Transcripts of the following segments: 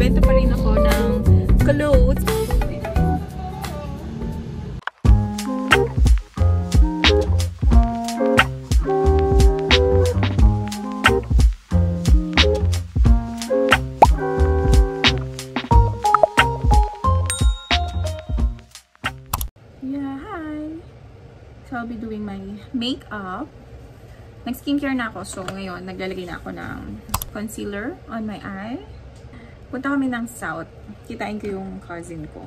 Nagbebenta pa rin ako ng clothes. So, I'll be doing my makeup. Nag-skincare na ako. So, ngayon, naglalagay na ako ng concealer on my eye. Punta kami ng South. Kitain ko yung cousin ko.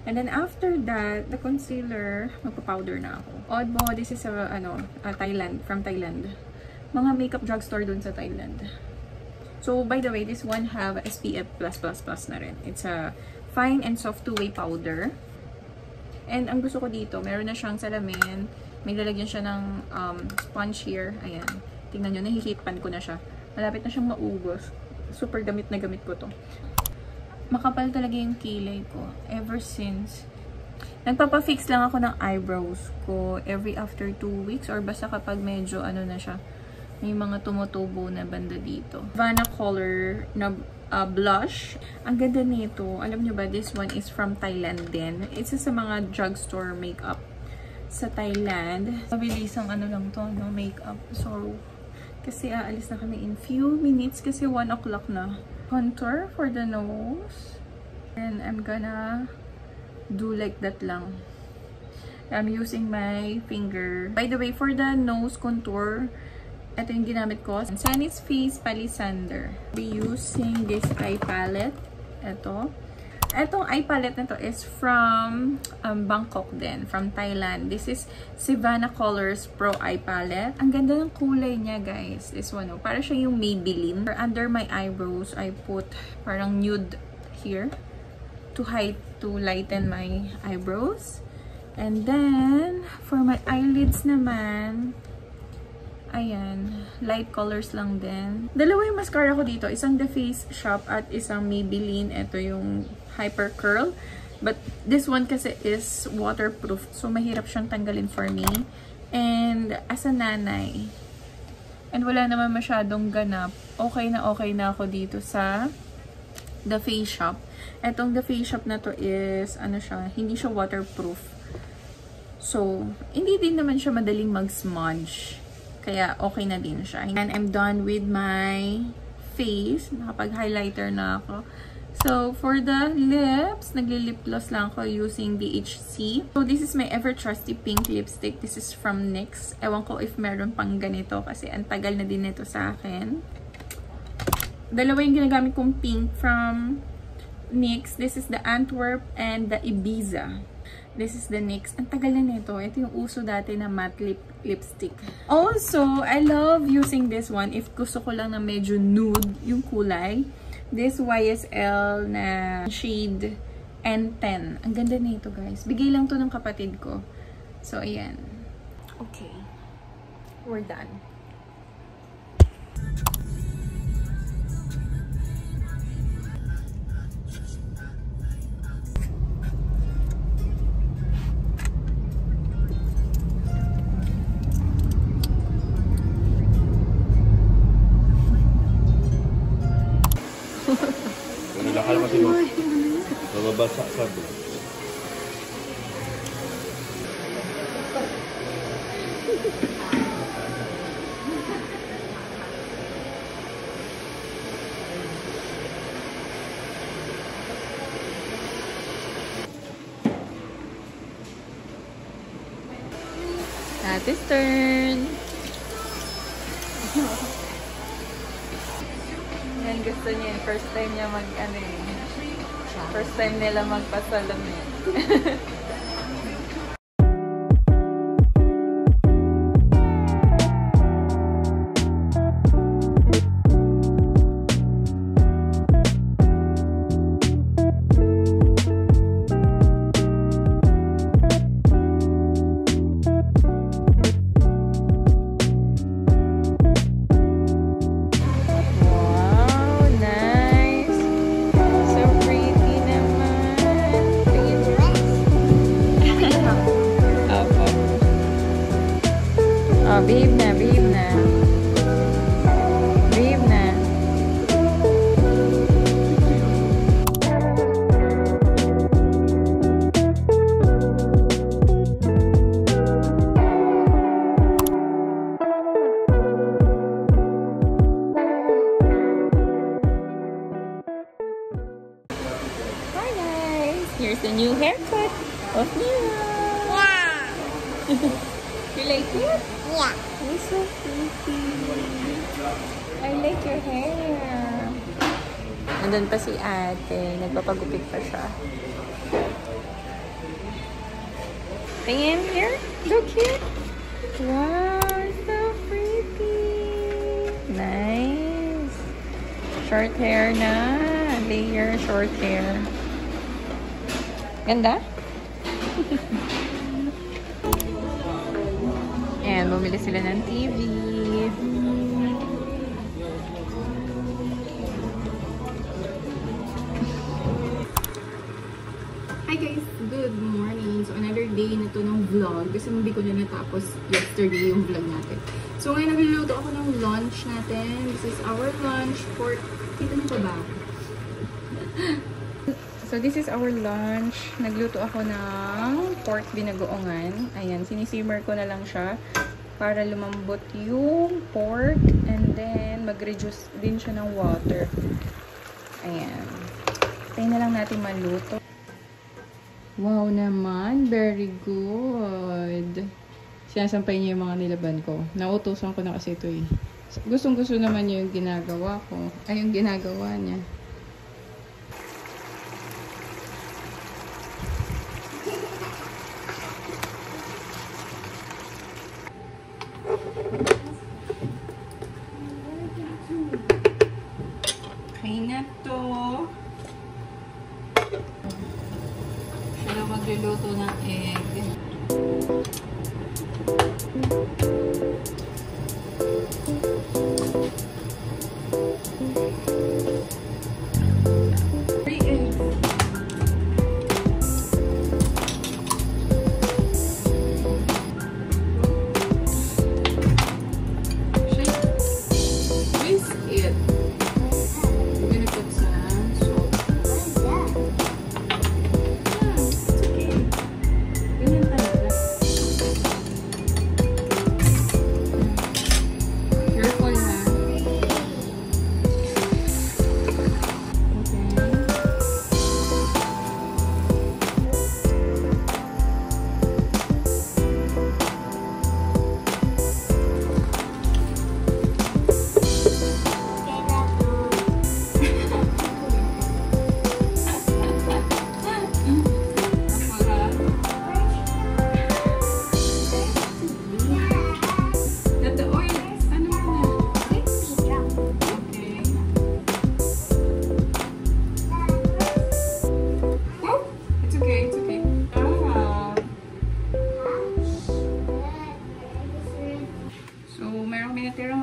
And then, after that, the concealer, magpa-powder na ako. Oddbo, this is Thailand, from Thailand. Mga makeup drugstore dun sa Thailand. So, by the way, this one have SPF+++ na rin. It's a fine and soft two-way powder. And ang gusto ko dito, meron na siyang salamin. May lalagyan siya ng sponge here. Ayan. Tingnan nyo, nahihitpan ko na siya. Malapit na siyang maubos. Super gamit na gamit ko to. Makapal talaga yung kilay ko. Ever since. Nagpapafix lang ako ng eyebrows ko every after 2 weeks. Or basta kapag medyo na siya. May mga tumutubo na banda dito. Havana color na blush. Ang ganda nito. Alam nyo ba, this one is from Thailand din. It's sa mga drugstore makeup sa Thailand. Mabilisang lang to, no? Makeup. So, kasi aalis na kami in few minutes kasi 1 o'clock na. Contour for the nose. And I'm gonna do like that lang. I'm using my finger. By the way, for the nose contour, ito yung ginamit ko. Sunny's Face Palisander. I'll be using this eye palette. Ito. Itong eye palette na to is from Bangkok din. From Thailand. This is Savannah Colors Pro Eye Palette. Ang ganda ng kulay niya, guys. This one, oh. Para siya yung Maybelline. Under my eyebrows, I put parang nude here. To lighten my eyebrows. And then, for my eyelids naman, ayan, light colors lang din. Dalawa yung mascara ko dito. Isang The Face Shop at isang Maybelline. Ito yung Hyper Curl. But this one kasi is waterproof. So, mahirap siyang tanggalin for me. And as a nanay, and wala naman masyadong ganap, okay na ako dito sa The Face Shop. Etong The Face Shop na to is, hindi siya waterproof. So, hindi din naman siya madaling mag-smudge. Kaya, okay na din siya. And I'm done with my face. Nakapag-highlighter na ako. So, for the lips, nagli-lip gloss lang ako using BHC. So, this is my ever-trusty pink lipstick. This is from NYX. Ewan ko if meron pang ganito kasi ang tagal na din ito sa akin. Dalawa yung ginagamit kong pink from NYX. This is the Antwerp and the Ibiza. This is the NYX. Ang tagal na nito. Ito yung uso dati na matte lipstick. Also, I love using this one if gusto ko lang na medyo nude yung kulay. This YSL na shade N10. Ang ganda nito, guys. Bigay lang to ng kapatid ko. So, ayan. Okay. We're done. Akala kasi mababasa sabi. Ate's turn. Yan, gusto niya. First time niya first time nila magpasalamin. New haircut of Mira. Yeah. You like it? Yeah. You're so pretty. I like your hair. Nandun pa si ate. Nagpapagupit pa siya. Tingin here. Look here. Wow, so pretty. Nice. Short hair na. Layer short hair. Ganda? Ayan, bumili sila ng TV. Hi guys! Good morning! So, another day na to ng vlog. Kasi hindi ko na natapos yesterday yung vlog natin. So, ngayon nagluluto ako ng lunch natin. This is our lunch for... Kita niyo pa ba? So, this is our lunch. Nagluto ako ng pork binagoongan. Ayan, sinisimmer ko na lang siya para lumambot yung pork. And then, mag-reduce din siya ng water. Ayan. Tayo na lang natin maluto. Wow naman. Very good. Sinasampay niya yung mga nilaban ko. Nautusan ko na kasi ito eh. Gustong-gusto naman niya yung ginagawa ko. Ay, yung ginagawa niya. Okay na to. Siya na magluluto ng egg.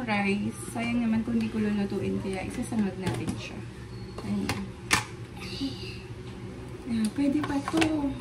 Rice. Sayang naman kung hindi ko lulutuin, kaya isasangag natin siya. Ayan. Ayan, pwede pa to.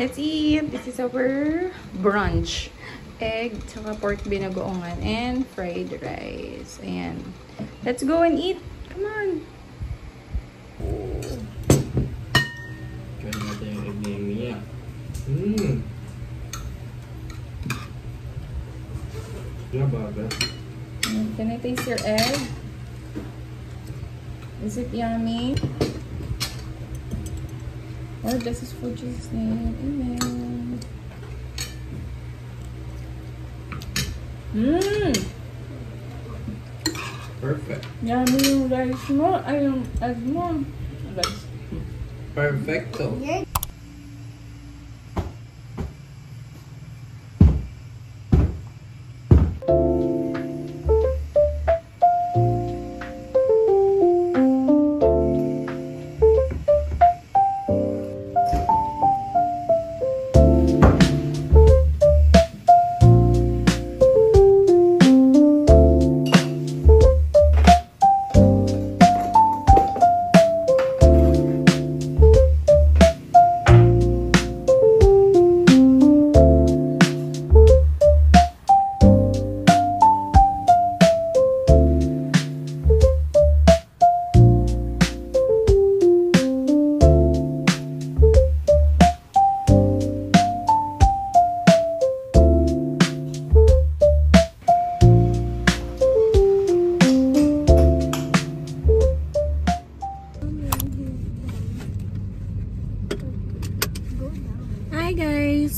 Let's eat! This is our brunch. Egg, tsaka pork binagoongan, and fried rice. Ayan. Let's go and eat! Come on! Kaya natin yung egg ni Mia. Yabaga. Can I taste your egg? Is it yummy? Or this is for Jesus' name. Amen. Perfect. Yummy yung rice mo. Ay, yung egg mo. Rice. Perfecto.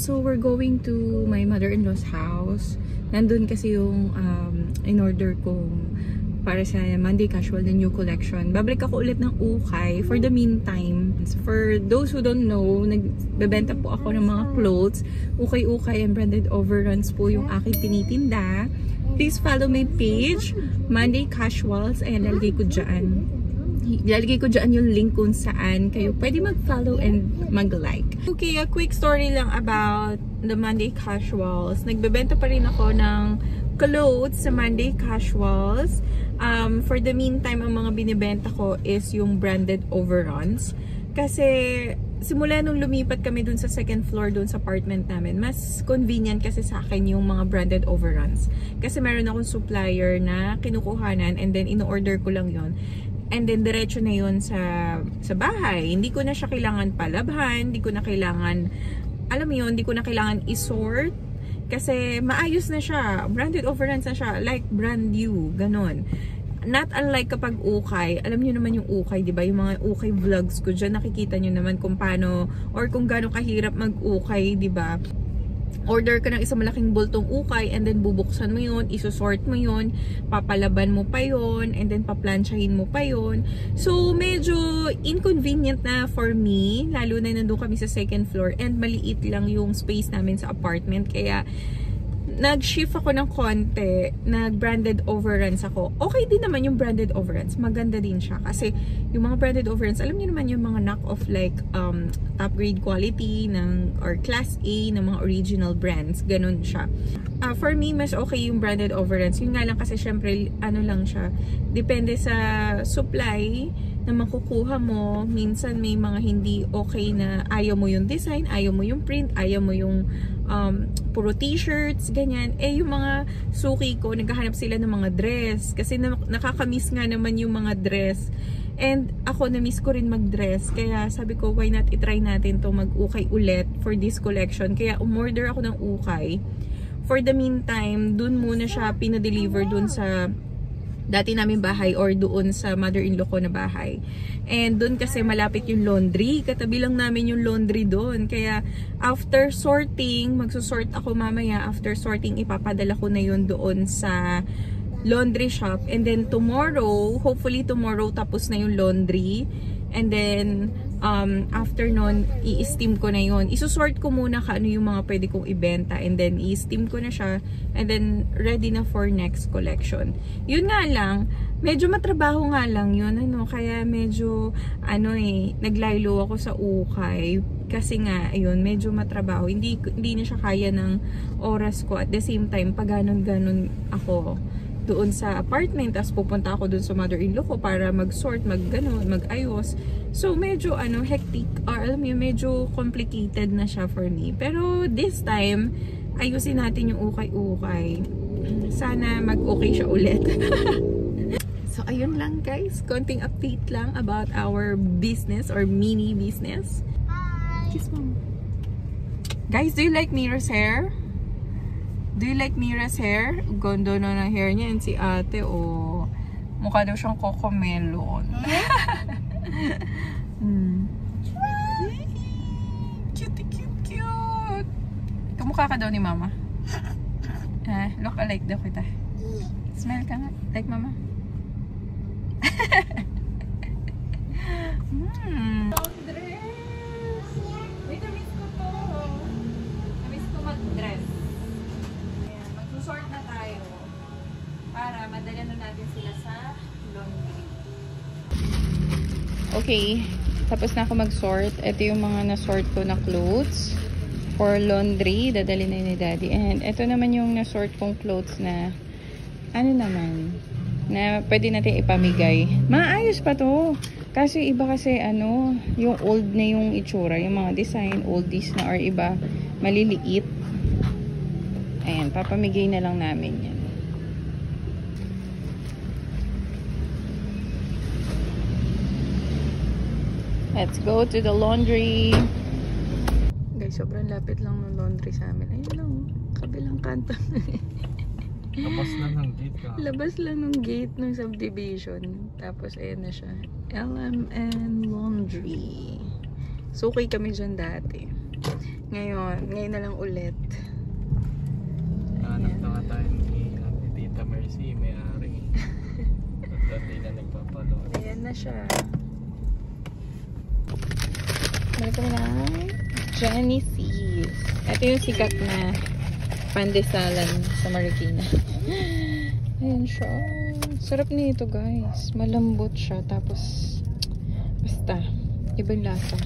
So, we're going to my mother-in-law's house. Nandun kasi yung in-order ko para sa Monday Casual, the new collection. Babalik ako ulit ng ukay. For the meantime, for those who don't know, nagbebenta po ako ng mga clothes. Ukay-ukay and branded overruns po yung aking tinitinda. Please follow my page, Monday Casuals. Ayan, lalagay ko dyan. Ilalagay ko dyan yung link kung saan kayo pwede mag-follow and mag-like. Okay, a quick story lang about the Monday Casuals. Nagbebenta pa rin ako ng clothes sa Monday Casuals. For the meantime, ang mga binibenta ko is yung branded overruns. Kasi simula nung lumipat kami dun sa second floor dun sa apartment namin, mas convenient kasi sa akin yung mga branded overruns. Kasi meron akong supplier na kinukuhanan and then in-order ko lang yon. And then diretso na yun sa bahay. Hindi ko na siya kailangan palabhan, hindi ko na kailangan, alam mo yun, hindi ko na kailangan isort. Kasi maayos na siya. Branded overruns na siya. Like brand new. Ganon. Not unlike kapag ukay. Alam niyo naman yung ukay, di ba? Yung mga ukay vlogs ko dyan, nakikita niyo naman kung paano or kung gaano kahirap mag-ukay, di ba? Order ka ng isang malaking bultong ukay and then bubuksan mo yun, isusort mo yun, papalaban mo pa yun, and then paplansyahin mo pa yun. So, medyo inconvenient na for me, lalo na nandun kami sa second floor and maliit lang yung space namin sa apartment. Kaya, nag-shift ako ng konti, nag-branded overruns ako. Okay din naman yung branded overruns. Maganda din siya. Kasi yung mga branded overruns, alam niyo naman yung mga knock-off like top grade quality ng, or class A ng mga original brands. Ganun siya. For me, mas okay yung branded overruns. Yun nga lang kasi syempre, ano lang siya. Depende sa supply na makukuha mo. Minsan may mga hindi okay na ayaw mo yung design, ayaw mo yung print, ayaw mo yung puro t-shirts, ganyan. Eh, yung mga suki ko, naghahanap sila ng mga dress. Kasi nakakamiss nga naman yung mga dress. And ako, na-miss ko rin mag-dress. Kaya sabi ko, why not itry natin to mag-ukay ulit for this collection. Kaya umorder ako ng ukay. For the meantime, dun muna siya pinadeliver dun sa dati namin bahay or doon sa mother-in-law ko na bahay. And doon kasi malapit yung laundry. Katabi lang namin yung laundry doon. Kaya after sorting, magsusort ako mamaya. After sorting, ipapadala ko na yun doon sa laundry shop. And then tomorrow, hopefully tomorrow tapos na yung laundry. And then after nun, i-steam ko na yun. Isusort ko muna ano yung mga pwede kong ibenta. And then i-steam ko na siya. And then ready na for next collection. Yun nga lang, medyo matrabaho nga lang yun. Kaya medyo naglaylo ako sa ukay. Kasi nga, ayun, medyo matrabaho. Hindi na siya kaya ng oras ko. At the same time, pag ganon ako doon sa apartment, tapos pupunta ako doon sa mother-in-law ko para mag-sort, mag-ayos. So, medyo hectic, or alam mo yun, medyo complicated na siya for me. Pero this time, ayusin natin yung ukay-ukay. Sana mag-okay siya ulit. So, ayun lang guys. Konting update lang about our business or mini business. Hi! Kiss mom. Guys, do you like Mira's hair? Do you like Mira's hair? Gondo na ng hair niya. And si ate, mukha daw siyang cocomelon. Cute. Kamukha ka daw ni mama. Look alike daw kita. Smile ka nga. Like mama. Wait, na-miss ko to. Na-miss ko mag-dress. Sort na tayo para madala na natin sila sa laundry. Okay, tapos na ako mag-sort. Ito yung mga na-sort ko na clothes for laundry. Dadali na ni Daddy. And ito naman yung na-sort kong clothes na na pwede natin ipamigay. Maayos pa to. Kasi iba kasi yung old na yung itsura. Yung mga design, oldies na or iba, maliliit. Ayan, papamigay na lang namin yan. Let's go to the laundry. Guys, sobrang lapit lang ng laundry sa amin. Ayun lang, kabilang kanto. Labas lang ng gate ka. Labas lang ng gate ng subdivision. Tapos, ayan na siya. LMN Laundry. So, okay kami dyan dati. Ngayon na lang ulit. Hanap na nga tayo ni Tita Mercy, may-ari. At dati na nagpapalo. Ayan na siya. Balik kami ng Genesis. Ito yung sikat na pandesalan sa Marikina. Ayan siya. Sarap nito guys. Malambot siya. Tapos, basta, ibang lasa.